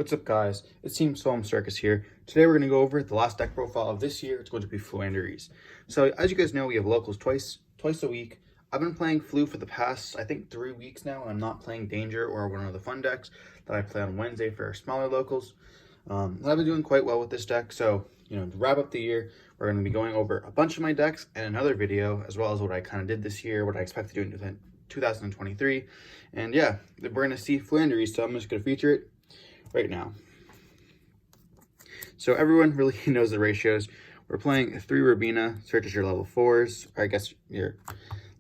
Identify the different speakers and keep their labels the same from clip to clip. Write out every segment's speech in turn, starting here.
Speaker 1: What's up, guys? It's Team Solemn Circus here. Today we're going to go over the last deck profile of this year. It's going to be Floowandereeze. So as you guys know, we have locals twice a week. I've been playing Flu for the past, I think, 3 weeks now, and I'm not playing Danger or one of the fun decks that I play on Wednesday for our smaller locals. I've been doing quite well with this deck, so to wrap up the year, we're going to be going over a bunch of my decks and another video, as well as what I kind of did this year, what I expect to do in 2023, and yeah, we're going to see Floowandereeze, so I'm just going to feature it right now. So everyone really knows the ratios. We're playing 3 Robina, such as your level 4s, or I guess your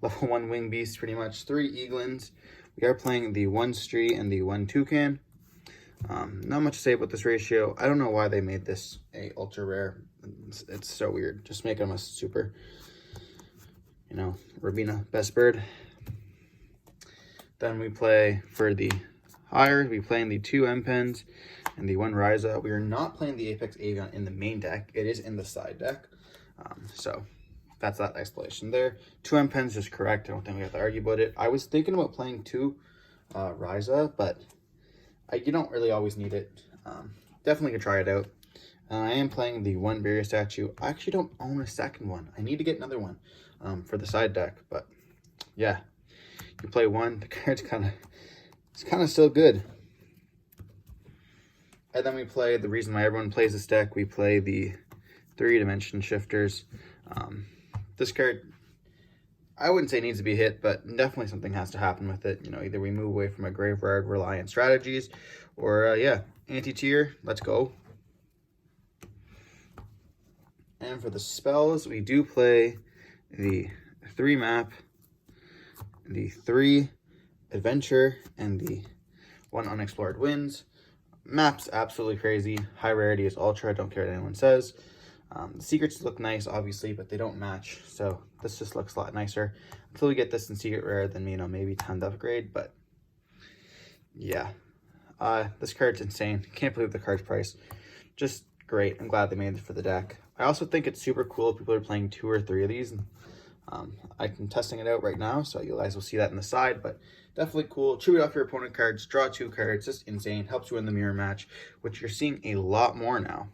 Speaker 1: level 1 Wing Beast, pretty much. 3 Eaglins. We are playing the 1 Stree and the 1 Toucan. Not much to say about this ratio. I don't know why they made this a ultra rare. It's so weird. Just make them a super, Robina best bird. Then we play for the higher, we playing the 2 M-Pens and the 1 Ryza. We are not playing the Apex Avian in the main deck. It is in the side deck. So that's that explanation there. 2 M-Pens is correct. I don't think we have to argue about it. I was thinking about playing 2 Ryza, but you don't really always need it. Definitely can try it out. I am playing the 1 barrier statue. I actually don't own a second one. I need to get another one for the side deck. But yeah, you play 1. The card's it's kind of still good. And then we play, the reason why everyone plays this deck, we play the 3 dimension shifters. This card, I wouldn't say needs to be hit, but definitely something has to happen with it. Either we move away from a graveyard reliant strategies, or yeah, anti-tier, let's go. And for the spells, we do play the 3 map, the 3 adventure, and the 1 unexplored winds. Map's absolutely crazy. High rarity is ultra. I don't care what anyone says. The secrets look nice, obviously, but they don't match. So this just looks a lot nicer. Until we get this in secret rare, then maybe 10th upgrade. But yeah, this card's insane. Can't believe the card's price. Just great. I'm glad they made it for the deck. I also think it's super cool if people are playing 2 or 3 of these. I'm testing it out right now, so you guys will see that in the side, but definitely cool. Tribute off your opponent cards, draw 2 cards, just insane. Helps you win the mirror match, which you're seeing a lot more now.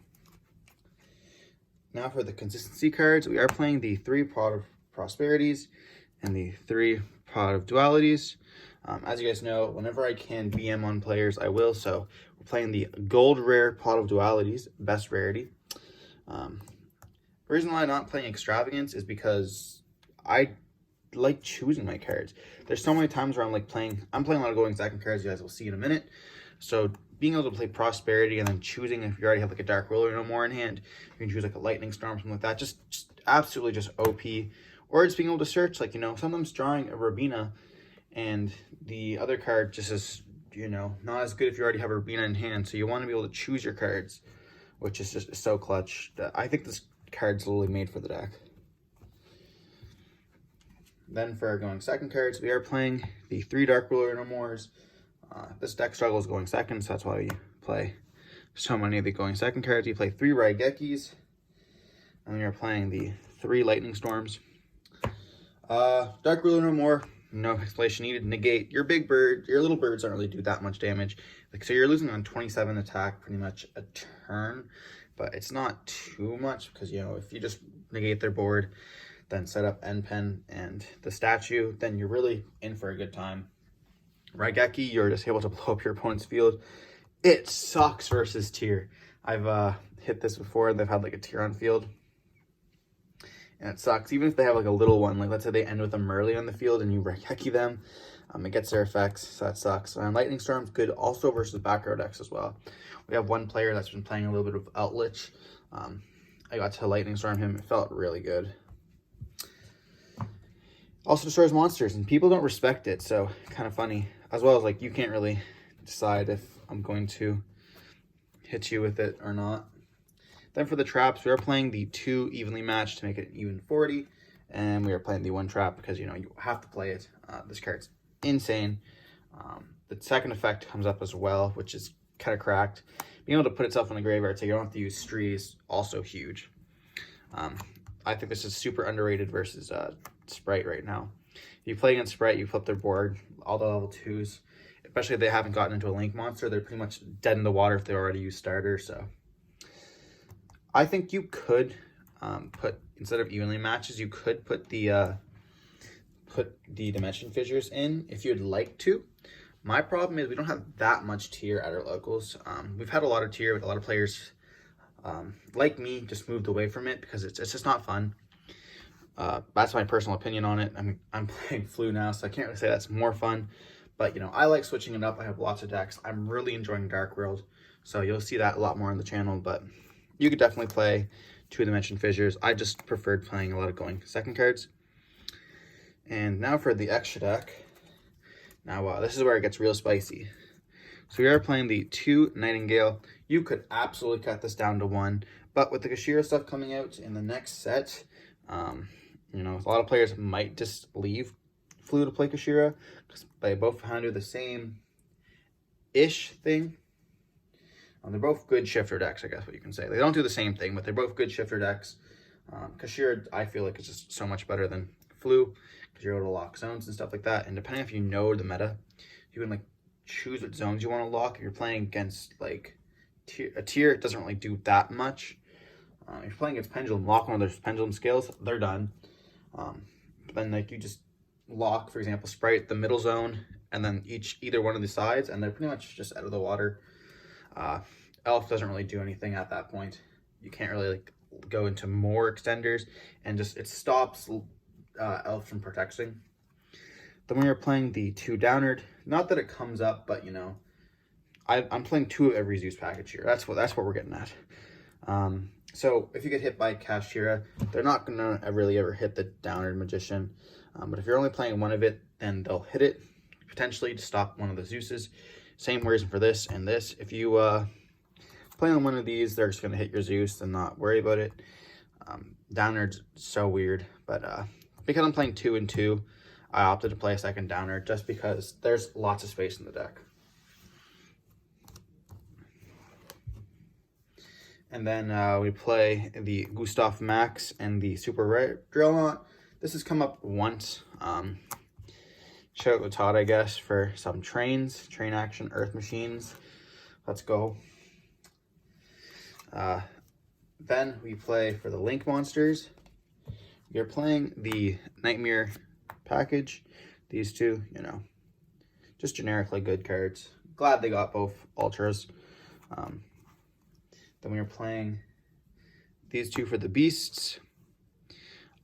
Speaker 1: Now for the consistency cards, we are playing the 3 Pot of Prosperities and the 3 Pot of Dualities. As you guys know, whenever I can BM on players, I will. So we're playing the Gold Rare Pot of Dualities, best rarity. The reason why I'm not playing Extravagance is because I like choosing my cards. There's so many times where I'm playing a lot of going second cards, you guys will see in a minute. So being able to play Prosperity and then choosing, if you already have a Dark Ruler no more in hand, you can choose a Lightning Storm, something like that. Just absolutely just OP. Or just being able to search, sometimes drawing a Robina and the other card just is, not as good if you already have a Robina in hand. So you want to be able to choose your cards, which is just so clutch. I think this card's literally made for the deck. Then for our going second cards, we are playing the 3 Dark Ruler No Mores. This deck struggles going second, so that's why we play so many of the going second cards. We play 3 Raigekis, and we are playing the 3 Lightning Storms. Dark Ruler No More, no explanation needed. Negate. Your big bird, your little birds don't really do that much damage. So you're losing on 27 attack pretty much a turn, but it's not too much because, if you just negate their board, then set up N-Pen and the statue, then you're really in for a good time. Raigeki, you're just able to blow up your opponent's field. It sucks versus tier. I've hit this before, they've had a tier on field. And it sucks. Even if they have a little one, let's say they end with a Merly on the field and you Raigeki them, it gets their effects, so that sucks. And Lightning Storm's good also versus back row decks as well. We have one player that's been playing a little bit of Outlich. I got to Lightning Storm him, it felt really good. Also destroys monsters, and people don't respect it, so kind of funny. As well as, you can't really decide if I'm going to hit you with it or not. Then for the traps, we are playing the 2 evenly matched to make it even 40, and we are playing the 1 trap because, you have to play it. This card's insane. The second effect comes up as well, which is kind of cracked. Being able to put itself in the graveyard so you don't have to use Stree is also huge. I think this is super underrated versus Sprite right now. If you play against Sprite, you flip their board, all the level 2s. especially if they haven't gotten into a link monster, they're pretty much dead in the water if they already use starter. So I think you could put, instead of evenly matches, you could put the dimension fissures in if you'd like to. My problem is we don't have that much tier at our locals. We've had a lot of tier with a lot of players like me just moved away from it because it's just not fun. That's my personal opinion on it. I'm playing Flu now, so I can't really say that's more fun. But, you know, I like switching it up. I have lots of decks. I'm really enjoying Dark World, so you'll see that a lot more on the channel. But you could definitely play 2-dimension fissures. I just preferred playing a lot of going second cards. And now for the extra deck. Now, this is where it gets real spicy. So we are playing the 2 Nightingale. You could absolutely cut this down to 1, but with the Kashira stuff coming out in the next set, you know, a lot of players might just leave Flu to play Kashira because they both kind of do the same-ish thing. They're both good shifter decks, I guess what you can say. They don't do the same thing, but they're both good shifter decks. Kashira, I feel like, is just so much better than Flu because you're able to lock zones and stuff like that. And depending if you know the meta, you can like choose what zones you want to lock. If you're playing against like a tier, it doesn't really do that much. If you're playing against Pendulum, lock one of those Pendulum scales, they're done. Then like you just lock, for example, Sprite, the middle zone, and then either one of the sides, and they're pretty much just out of the water. Elf doesn't really do anything at that point. You can't really like go into more extenders, and just it stops Elf from protecting. Then we are playing the 2 Downard. Not that it comes up, but you know, I'm playing 2 of every Zeus package here. That's what we're getting at. So if you get hit by Kashira, they're not gonna really ever hit the Downard Magician. But if you're only playing one of it, then they'll hit it potentially to stop one of the Zeuses. Same reason for this and this. If you play on one of these, they're just gonna hit your Zeus and not worry about it. Downard's so weird, but because I'm playing 2 and 2, I opted to play a second Downard just because there's lots of space in the deck. And then we play the Gustav Max and the Super Rare Drillnaught. This has come up once. Shout out to Todd, I guess, for some train action, Earth Machines. Let's go. Then we play for the Link Monsters. We are playing the Nightmare package. These two, you know, just generically good cards. Glad they got both Ultras. Then we are playing these 2 for the Beasts.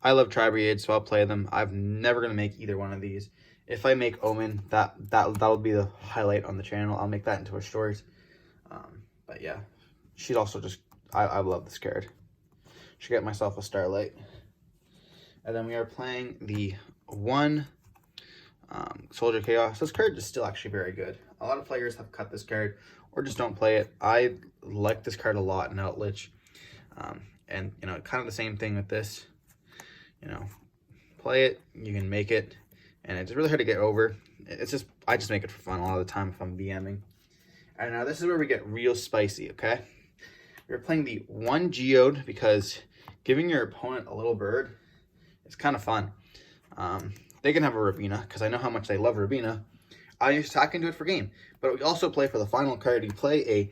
Speaker 1: I love Tribriade, so I'll play them. I'm never going to make either one of these. If I make Omen, that'll be the highlight on the channel. I'll make that into a short. But yeah, she's also just, I love this card. Should get myself a Starlight. And then we are playing the 1 Soldier Chaos. This card is still actually very good. A lot of players have cut this card or just don't play it. I like this card a lot in Outlich. And, you know, kind of the same thing with this. You know, play it, you can make it, and it's really hard to get over. It's just, I just make it for fun a lot of the time if I'm BMing. And now this is where we get real spicy, okay? We're playing the 1 Geode because giving your opponent a little bird is kind of fun. They can have a Rabina because I know how much they love Rabina. I used to hack into it for game, but we also play for the final card. We play a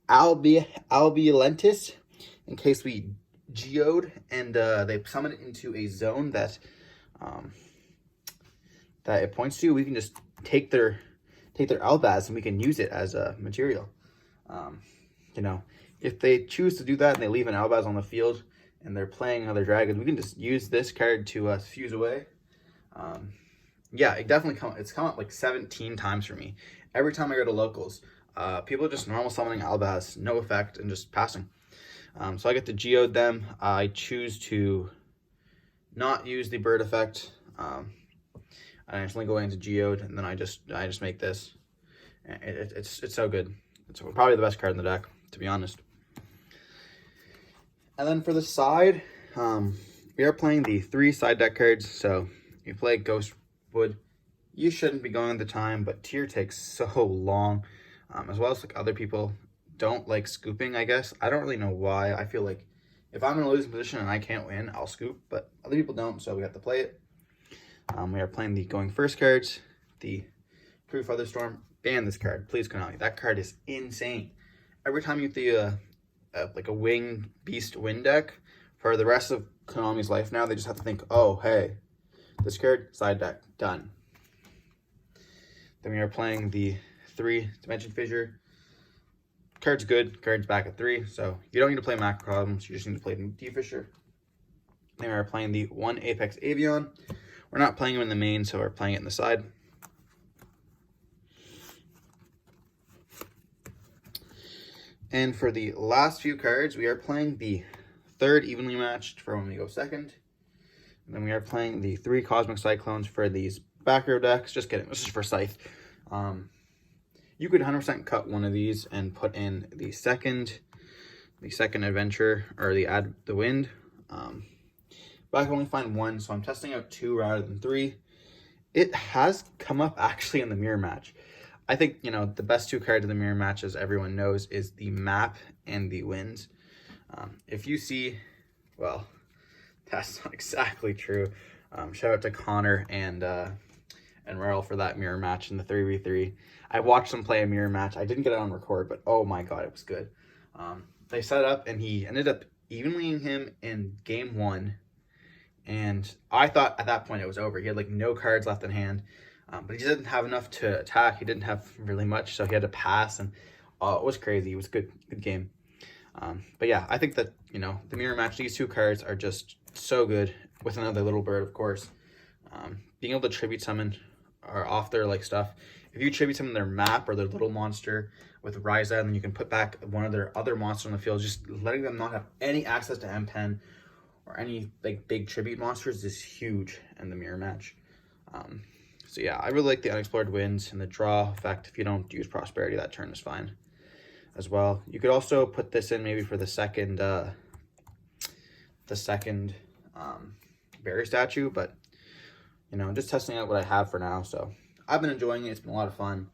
Speaker 1: Albilentis in case we Geode and they summon it into a zone that that it points to. We can just take their Albaz and we can use it as a material. You know, if they choose to do that and they leave an Albaz on the field and they're playing another dragon, we can just use this card to fuse away. Yeah, it's come up like 17 times for me. Every time I go to locals, people are just normal summoning Albaz, no effect, and just passing. So I get to Geode them. I choose to not use the bird effect. I instantly go into Geode, and then I just make this. It's so good. It's probably the best card in the deck, to be honest. And then for the side, we are playing the 3 side deck cards. So you play Ghostwood. You shouldn't be going the time, but tier takes so long. As well as like other people don't like scooping, I guess. I don't really know why. I feel like if I'm in a losing position and I can't win, I'll scoop, but other people don't, so we have to play it. We are playing the going first cards, the True Featherstorm. ban this card, please, Konami. That card is insane. Every time you see like a wing beast win deck, for the rest of Konami's life now, they just have to think, oh, hey, this card, side deck, done. Then we are playing the 3 Dimension Fissure. Card's good, card's back at 3, so you don't need to play macro problems, you just need to play the D-Fissure. Then we are playing the 1 Apex Avion. We're not playing him in the main, so we're playing it in the side. And for the last few cards, we are playing the 3rd Evenly Matched for when we go second. And then we are playing the 3 Cosmic Cyclones for these back row decks. Just kidding, this is for Scythe. You could 100% cut one of these and put in the second adventure, or the wind. But I can only find 1, so I'm testing out 2 rather than 3. It has come up actually in the mirror match. I think, you know, the best 2 cards in the mirror match, as everyone knows, is the map and the winds. If you see, well, that's not exactly true. Shout out to Connor and Raryl for that mirror match in the 3v3. I watched them play a mirror match. I didn't get it on record, but oh my god, it was good. They set up, and he ended up evenlying him in game 1. And I thought at that point it was over. He had like no cards left in hand, but he just didn't have enough to attack. He didn't have really much, so he had to pass, and it was crazy. It was a good game. But yeah, I think that, you know, the mirror match, these 2 cards are just so good, with another little bird, of course. Being able to tribute summon or off their like stuff. If you tribute summon their map or their little monster with Ryza, and then you can put back one of their other monsters on the field, just letting them not have any access to M10 or any like big tribute monsters is huge in the mirror match. So yeah, I really like the unexplored winds and the draw effect. If you don't use prosperity, that turn is fine as well. You could also put this in maybe for the second berry statue, but you know, just testing out what I have for now. So I've been enjoying it. It's been a lot of fun.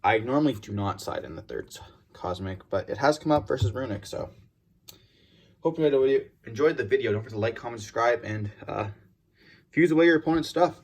Speaker 1: I normally do not side in the 3rd Cosmic, but it has come up versus Runic, so hope you enjoyed the video. Don't forget to like, comment, subscribe, and fuse away your opponent's stuff.